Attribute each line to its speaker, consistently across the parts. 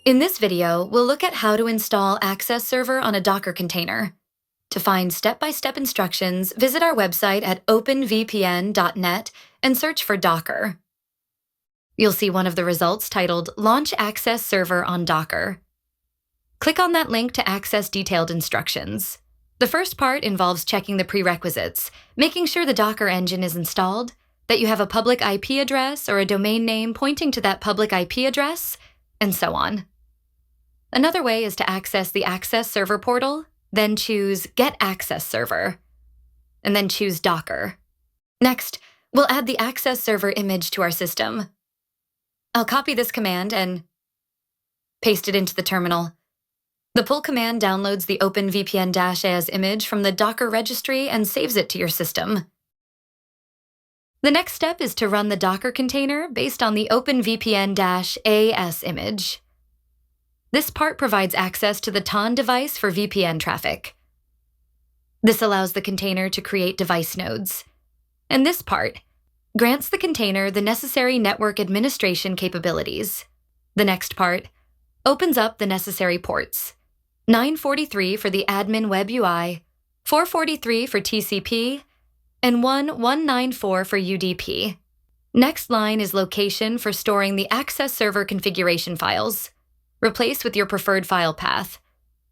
Speaker 1: In this video, we'll look at how to install Access Server on a Docker container. To find step-by-step instructions, visit our website at openvpn.net and search for Docker. You'll see one of the results titled Launch Access Server on Docker. Click on that link to access detailed instructions. The first part involves checking the prerequisites, making sure the Docker engine is installed, that you have a public IP address or a domain name pointing to that public IP address, and so on. Another way is to access the Access Server portal, then choose Get Access Server, and then choose Docker. Next, we'll add the Access Server image to our system. I'll copy this command and paste it into the terminal. The pull command downloads the OpenVPN-AS image from the Docker registry and saves it to your system. The next step is to run the Docker container based on the OpenVPN-AS image. This part provides access to the TON device for VPN traffic. This allows the container to create device nodes. And this part grants the container the necessary network administration capabilities. The next part opens up the necessary ports: 943 for the admin web UI, 443 for TCP, and 1194 for UDP. Next line is location for storing the Access Server configuration files. Replace with your preferred file path.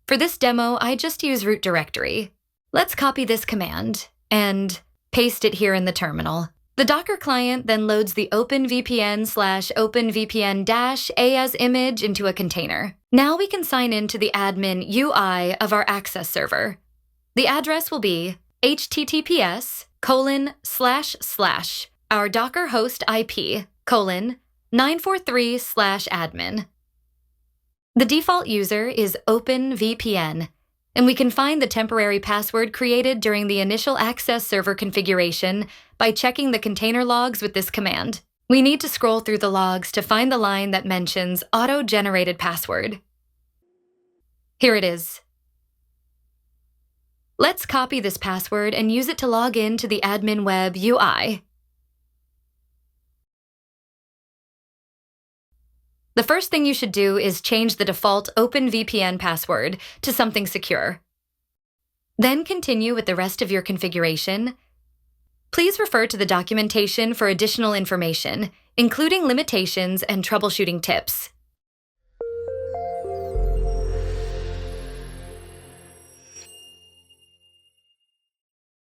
Speaker 1: For this demo, I just use root directory. Let's copy this command and paste it here in the terminal. The Docker client then loads the OpenVPN/OpenVPN-AS image into a container. Now we can sign in to the admin UI of our Access Server. The address will be https:// our Docker host IP, :943/admin. The default user is OpenVPN, and we can find the temporary password created during the initial Access Server configuration by checking the container logs with this command. We need to scroll through the logs to find the line that mentions auto-generated password. Here it is. Let's copy this password and use it to log in to the admin web UI. The first thing you should do is change the default OpenVPN password to something secure. Then continue with the rest of your configuration. Please refer to the documentation for additional information, including limitations and troubleshooting tips.